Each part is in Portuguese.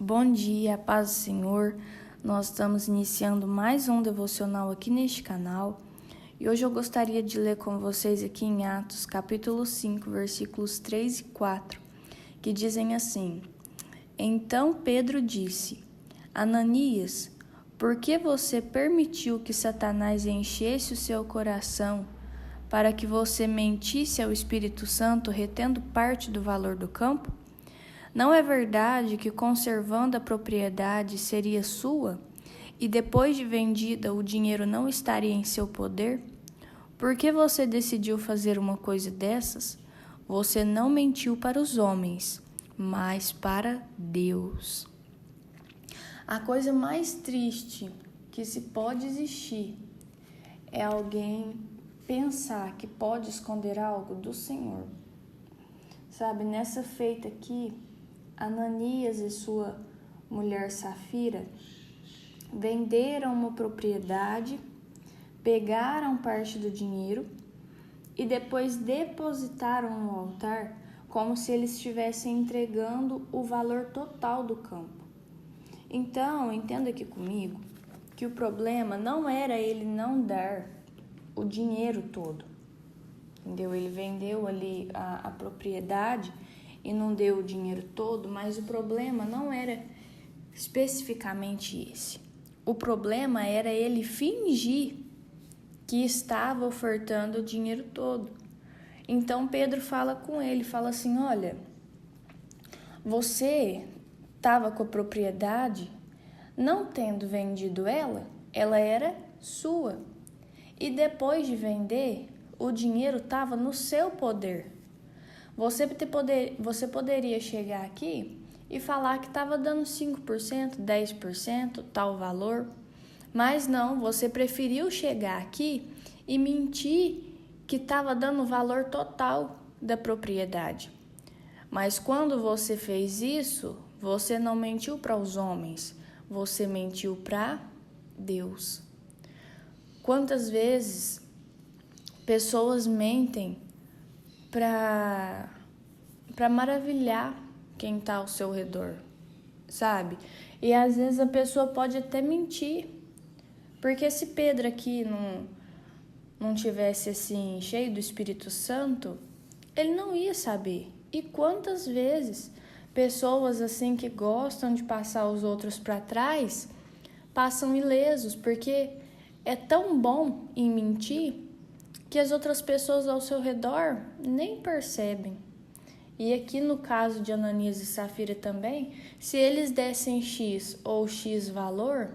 Bom dia, paz do Senhor. Nós estamos iniciando mais um devocional aqui neste canal e hoje eu gostaria de ler com vocês aqui em Atos, capítulo 5, versículos 3 e 4, que dizem assim: Então Pedro disse: Ananias, por que você permitiu que Satanás enchesse o seu coração para que você mentisse ao Espírito Santo retendo parte do valor do campo? Não é verdade que conservando a propriedade seria sua e depois de vendida o dinheiro não estaria em seu poder? Por que você decidiu fazer uma coisa dessas? Você não mentiu para os homens, mas para Deus. A coisa mais triste que se pode existir é alguém pensar que pode esconder algo do Senhor. Sabe, nessa feita aqui, Ananias e sua mulher Safira venderam uma propriedade, pegaram parte do dinheiro e depois depositaram no altar como se eles estivessem entregando o valor total do campo. Então, entenda aqui comigo que o problema não era ele não dar o dinheiro todo, entendeu? Ele vendeu ali a propriedade e não deu o dinheiro todo, mas o problema não era especificamente esse. O problema era ele fingir que estava ofertando o dinheiro todo. Então Pedro fala com ele, fala assim: olha, você estava com a propriedade, não tendo vendido ela era sua. E depois de vender, o dinheiro estava no seu poder. Você poderia chegar aqui e falar que estava dando 5%, 10%, tal valor, mas não, você preferiu chegar aqui e mentir que estava dando o valor total da propriedade. Mas quando você fez isso, você não mentiu para os homens, você mentiu para Deus. Quantas vezes pessoas mentem para maravilhar quem está ao seu redor, sabe? E às vezes a pessoa pode até mentir, porque se Pedro aqui não tivesse assim cheio do Espírito Santo, ele não ia saber. E quantas vezes pessoas assim que gostam de passar os outros para trás passam ilesos, porque é tão bom em mentir que as outras pessoas ao seu redor nem percebem. E aqui no caso de Ananias e Safira também, se eles dessem X ou X valor,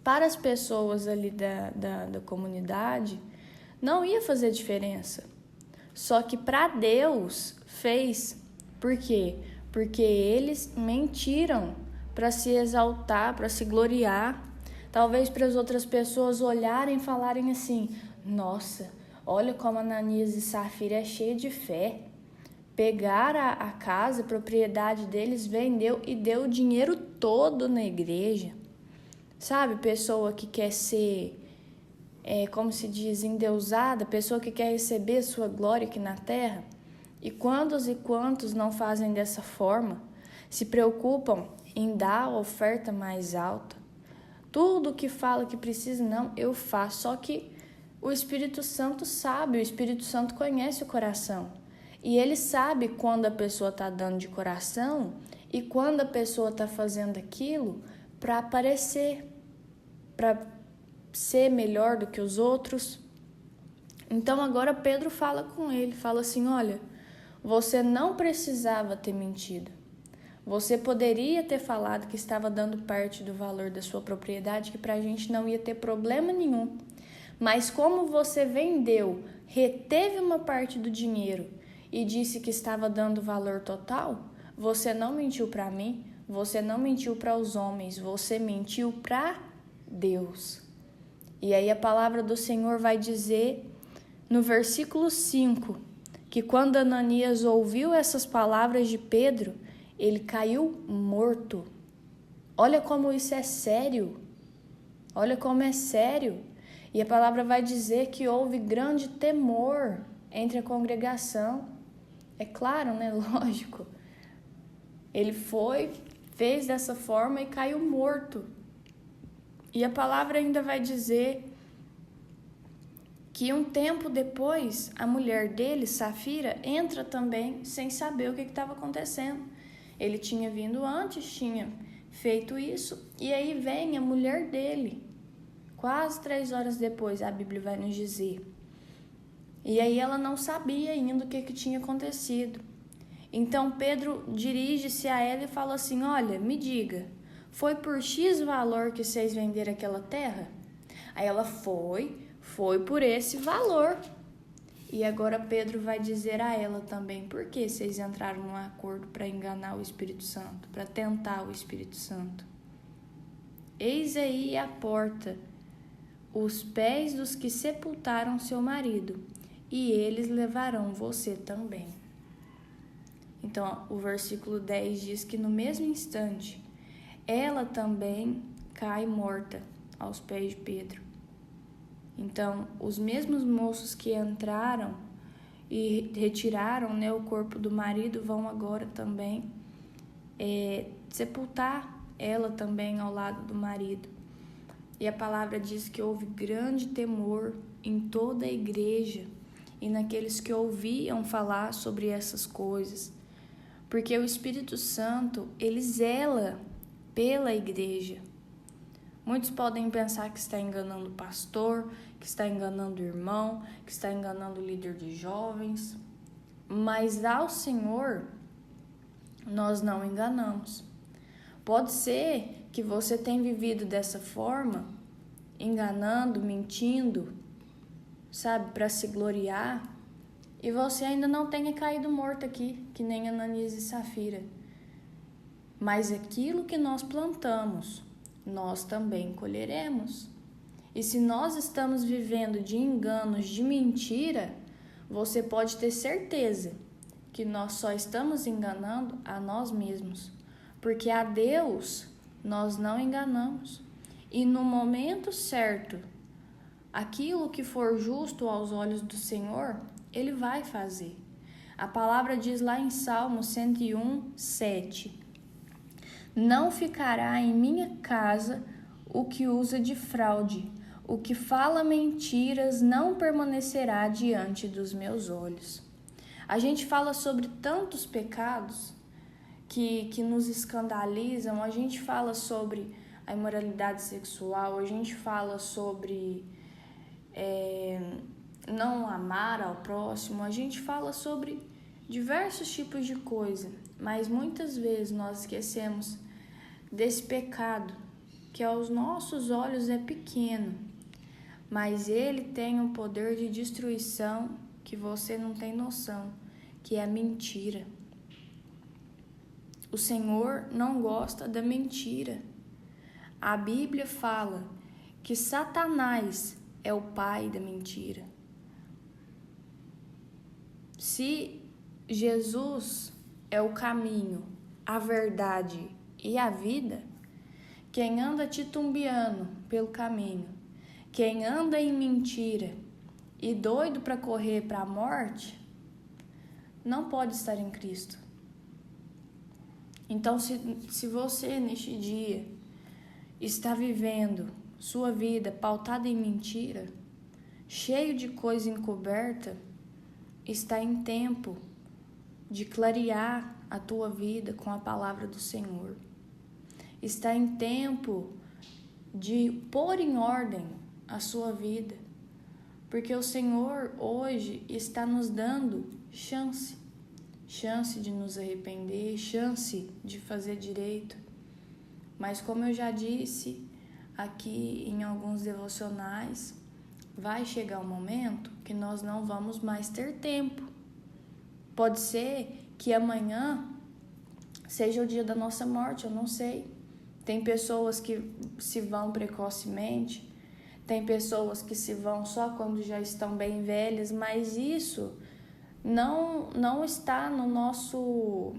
para as pessoas ali da comunidade, não ia fazer diferença. Só que para Deus fez. Por quê? Porque eles mentiram para se exaltar, para se gloriar. Talvez para as outras pessoas olharem e falarem assim: nossa, olha como Ananias e Safira é cheia de fé. Pegaram a casa, a propriedade deles, vendeu e deu o dinheiro todo na igreja. Sabe, pessoa que quer ser, como se diz, endeusada, pessoa que quer receber sua glória aqui na terra. E quantos não fazem dessa forma? Se preocupam em dar a oferta mais alta. Tudo que fala que precisa, não, eu faço. Só que o Espírito Santo sabe, o Espírito Santo conhece o coração. E ele sabe quando a pessoa está dando de coração e quando a pessoa está fazendo aquilo para aparecer, para ser melhor do que os outros. Então agora Pedro fala com ele, fala assim: olha, você não precisava ter mentido. Você poderia ter falado que estava dando parte do valor da sua propriedade, que para a gente não ia ter problema nenhum. Mas como você vendeu, reteve uma parte do dinheiro e disse que estava dando o valor total, você não mentiu para mim, você não mentiu para os homens, você mentiu para Deus. E aí a palavra do Senhor vai dizer no versículo 5, que quando Ananias ouviu essas palavras de Pedro, ele caiu morto. Olha como isso é sério. Olha como é sério. E a palavra vai dizer que houve grande temor entre a congregação. É claro, né? Lógico. Ele foi fez dessa forma e caiu morto. E a palavra ainda vai dizer que um tempo depois, a mulher dele, Safira, entra também sem saber o que estava acontecendo. Ele tinha vindo antes, tinha feito isso, e aí vem a mulher dele, quase 3 horas depois, a Bíblia vai nos dizer. E aí ela não sabia ainda o que tinha acontecido. Então Pedro dirige-se a ela e fala assim: olha, me diga, foi por X valor que vocês venderam aquela terra? Aí ela foi por esse valor. E agora Pedro vai dizer a ela também por que vocês entraram num acordo para enganar o Espírito Santo, para tentar o Espírito Santo. Eis aí a porta, os pés dos que sepultaram seu marido, e eles levarão você também. Então, o versículo 10 diz que no mesmo instante, ela também cai morta aos pés de Pedro. Então, os mesmos moços que entraram e retiraram, o corpo do marido vão agora também sepultar ela também ao lado do marido. E a palavra diz que houve grande temor em toda a igreja e naqueles que ouviam falar sobre essas coisas. Porque o Espírito Santo, ele zela pela igreja. Muitos podem pensar que está enganando o pastor, que está enganando o irmão, que está enganando o líder de jovens. Mas ao Senhor, nós não enganamos. Pode ser que você tenha vivido dessa forma, enganando, mentindo, sabe, para se gloriar, e você ainda não tenha caído morto aqui, que nem Ananias e Safira. Mas aquilo que nós plantamos, nós também colheremos. E se nós estamos vivendo de enganos, de mentira, você pode ter certeza que nós só estamos enganando a nós mesmos. Porque a Deus nós não enganamos. E no momento certo, aquilo que for justo aos olhos do Senhor, Ele vai fazer. A palavra diz lá em Salmo 101, 7. Não ficará em minha casa o que usa de fraude, o que fala mentiras não permanecerá diante dos meus olhos. A gente fala sobre tantos pecados que nos escandalizam, a gente fala sobre a imoralidade sexual, a gente fala sobre não amar ao próximo, a gente fala sobre diversos tipos de coisa, mas muitas vezes nós esquecemos desse pecado, que aos nossos olhos é pequeno, mas ele tem um poder de destruição que você não tem noção, que é a mentira. O Senhor não gosta da mentira. A Bíblia fala que Satanás é o pai da mentira. Se Jesus é o caminho, a verdade e a vida, quem anda titubeando pelo caminho, quem anda em mentira e doido para correr para a morte, não pode estar em Cristo. Então, se você neste dia está vivendo sua vida pautada em mentira, cheio de coisa encoberta, está em tempo de clarear a tua vida com a palavra do Senhor. Está em tempo de pôr em ordem a sua vida, porque o Senhor hoje está nos dando chance de nos arrepender, chance de fazer direito. Mas como eu já disse aqui em alguns devocionais, vai chegar um momento que nós não vamos mais ter tempo. Pode ser que amanhã seja o dia da nossa morte, eu não sei. Tem pessoas que se vão precocemente, tem pessoas que se vão só quando já estão bem velhas, mas isso não está no nosso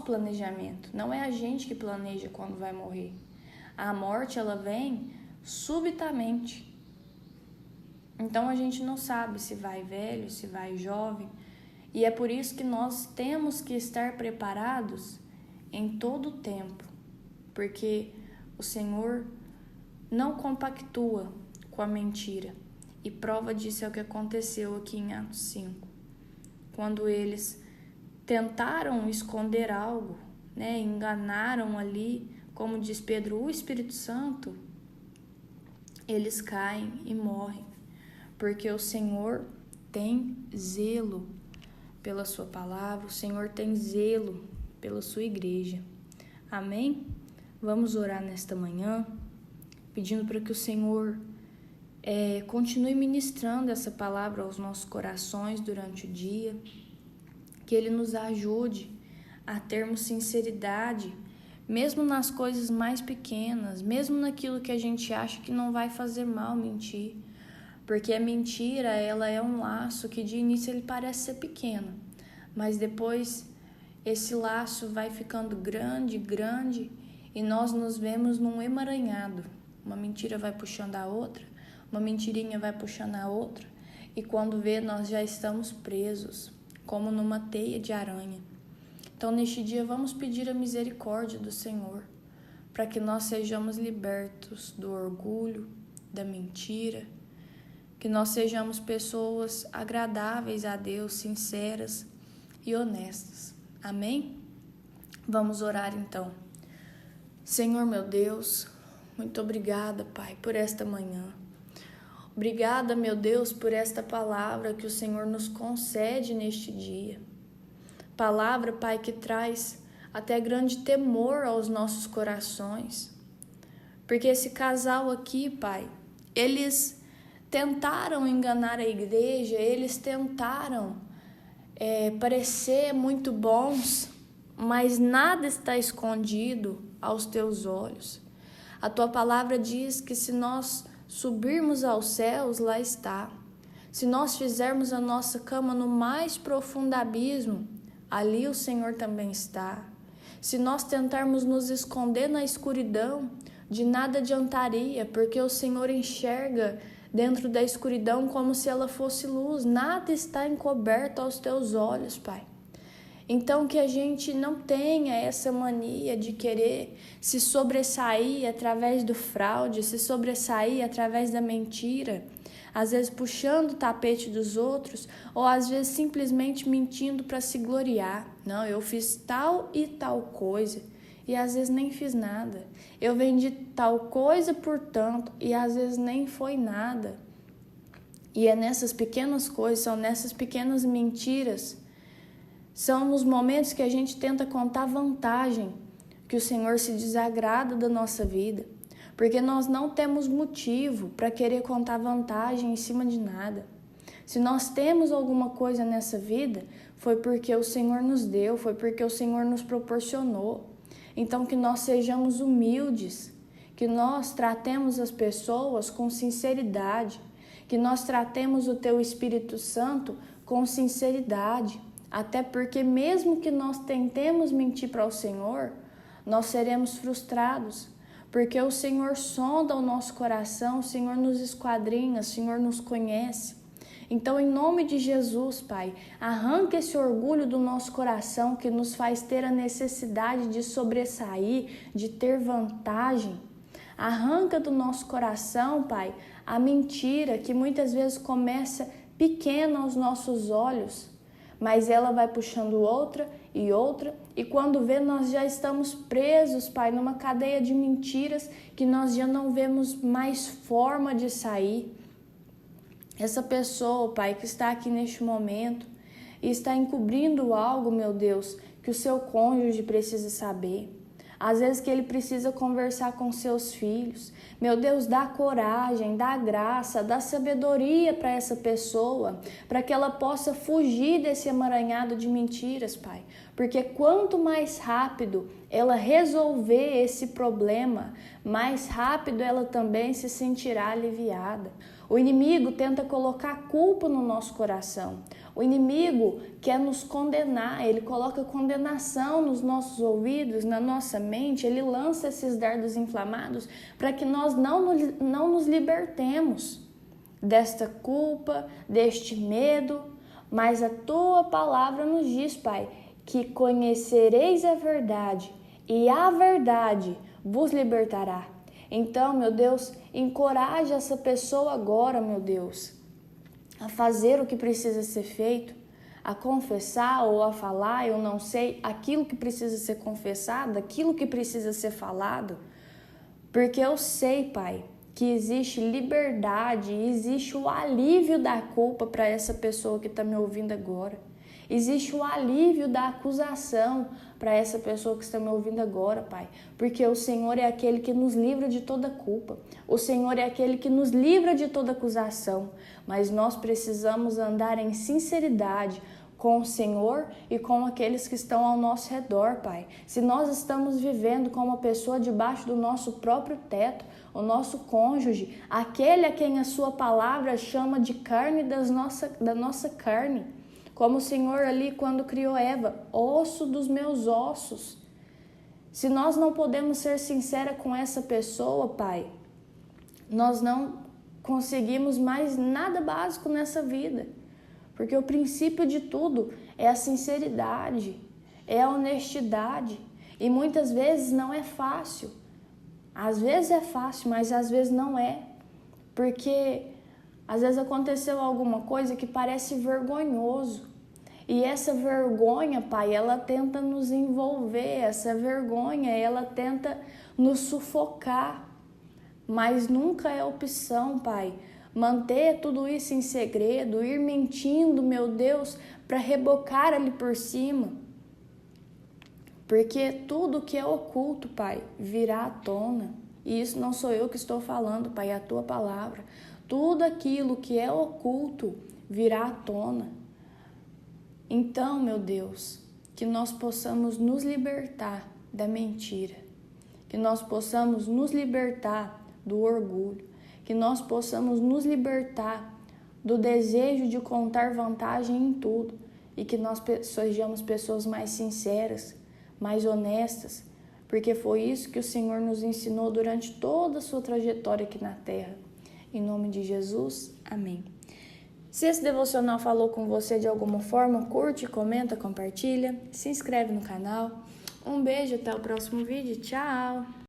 planejamento. Não é a gente que planeja quando vai morrer. A morte, ela vem subitamente. Então a gente não sabe se vai velho, se vai jovem. E é por isso que nós temos que estar preparados em todo o tempo, porque o Senhor não compactua com a mentira. E prova disso é o que aconteceu aqui em Atos 5. Quando eles tentaram esconder algo, enganaram ali, como diz Pedro, o Espírito Santo, eles caem e morrem, porque o Senhor tem zelo pela sua palavra, o Senhor tem zelo pela sua igreja. Amém? Vamos orar nesta manhã, pedindo para que o Senhor continue ministrando essa palavra aos nossos corações durante o dia, que Ele nos ajude a termos sinceridade, mesmo nas coisas mais pequenas, mesmo naquilo que a gente acha que não vai fazer mal mentir, porque a mentira, ela é um laço que de início ele parece ser pequeno, mas depois esse laço vai ficando grande, e nós nos vemos num emaranhado. Uma mentira vai puxando a outra, uma mentirinha vai puxando a outra, e quando vê, nós já estamos presos, como numa teia de aranha. Então, neste dia, vamos pedir a misericórdia do Senhor, para que nós sejamos libertos do orgulho, da mentira, que nós sejamos pessoas agradáveis a Deus, sinceras e honestas. Amém? Vamos orar então. Senhor meu Deus, muito obrigada, Pai, por esta manhã. Obrigada, meu Deus, por esta palavra que o Senhor nos concede neste dia. Palavra, Pai, que traz até grande temor aos nossos corações. Porque esse casal aqui, Pai, eles tentaram enganar a igreja, eles tentaram parecer muito bons, mas nada está escondido aos teus olhos. A tua palavra diz que se nós subirmos aos céus, lá está. Se nós fizermos a nossa cama no mais profundo abismo, ali o Senhor também está. Se nós tentarmos nos esconder na escuridão, de nada adiantaria, porque o Senhor enxerga dentro da escuridão como se ela fosse luz. Nada está encoberto aos teus olhos, Pai. Então que a gente não tenha essa mania de querer se sobressair através do fraude, se sobressair através da mentira, às vezes puxando o tapete dos outros, ou às vezes simplesmente mentindo para se gloriar. Não, eu fiz tal e tal coisa, e às vezes nem fiz nada. Eu vendi tal coisa por tanto, e às vezes nem foi nada. E é nessas pequenas coisas, são nessas pequenas mentiras, são nos momentos que a gente tenta contar vantagem, que o Senhor se desagrada da nossa vida. Porque nós não temos motivo para querer contar vantagem em cima de nada. Se nós temos alguma coisa nessa vida, foi porque o Senhor nos deu, foi porque o Senhor nos proporcionou. Então que nós sejamos humildes, que nós tratemos as pessoas com sinceridade, que nós tratemos o Teu Espírito Santo com sinceridade. Até porque mesmo que nós tentemos mentir para o Senhor, nós seremos frustrados. Porque o Senhor sonda o nosso coração, o Senhor nos esquadrinha, o Senhor nos conhece. Então, em nome de Jesus, Pai, arranca esse orgulho do nosso coração que nos faz ter a necessidade de sobressair, de ter vantagem. Arranca do nosso coração, Pai, a mentira que muitas vezes começa pequena aos nossos olhos, mas ela vai puxando outra, e quando vê, nós já estamos presos, Pai, numa cadeia de mentiras que nós já não vemos mais forma de sair. Essa pessoa, Pai, que está aqui neste momento e está encobrindo algo, meu Deus, que o seu cônjuge precisa saber. Às vezes que ele precisa conversar com seus filhos. Meu Deus, dá coragem, dá graça, dá sabedoria para essa pessoa, para que ela possa fugir desse emaranhado de mentiras, Pai. Porque quanto mais rápido ela resolver esse problema, mais rápido ela também se sentirá aliviada. O inimigo tenta colocar culpa no nosso coração. O inimigo quer nos condenar, ele coloca condenação nos nossos ouvidos, na nossa mente, ele lança esses dardos inflamados para que nós não nos libertemos desta culpa, deste medo. Mas a Tua palavra nos diz, Pai, que conhecereis a verdade e a verdade vos libertará. Então, meu Deus, encoraje essa pessoa agora, meu Deus, a fazer o que precisa ser feito, a confessar ou a falar, eu não sei, aquilo que precisa ser confessado, aquilo que precisa ser falado, porque eu sei, Pai, que existe liberdade, existe o alívio da culpa para essa pessoa que está me ouvindo agora. Existe o alívio da acusação para essa pessoa que está me ouvindo agora, Pai. Porque o Senhor é aquele que nos livra de toda culpa. O Senhor é aquele que nos livra de toda acusação. Mas nós precisamos andar em sinceridade com o Senhor e com aqueles que estão ao nosso redor, Pai. Se nós estamos vivendo com uma pessoa debaixo do nosso próprio teto, o nosso cônjuge, aquele a quem a sua palavra chama de carne da nossa carne, como o Senhor ali quando criou Eva, osso dos meus ossos. Se nós não podemos ser sinceros com essa pessoa, Pai, nós não conseguimos mais nada básico nessa vida. Porque o princípio de tudo é a sinceridade, é a honestidade. E muitas vezes não é fácil. Às vezes é fácil, mas às vezes não é. Porque às vezes aconteceu alguma coisa que parece vergonhoso. E essa vergonha, Pai, ela tenta nos envolver. Essa vergonha, ela tenta nos sufocar. Mas nunca é opção, Pai, manter tudo isso em segredo, ir mentindo, meu Deus, para rebocar ali por cima. Porque tudo que é oculto, Pai, virá à tona. E isso não sou eu que estou falando, Pai, é a Tua palavra. Tudo aquilo que é oculto virá à tona. Então, meu Deus, que nós possamos nos libertar da mentira. Que nós possamos nos libertar do orgulho. Que nós possamos nos libertar do desejo de contar vantagem em tudo e que nós sejamos pessoas mais sinceras, mais honestas, porque foi isso que o Senhor nos ensinou durante toda a sua trajetória aqui na Terra. Em nome de Jesus, amém. Se esse devocional falou com você de alguma forma, curte, comenta, compartilha, se inscreve no canal. Um beijo, até o próximo vídeo, tchau!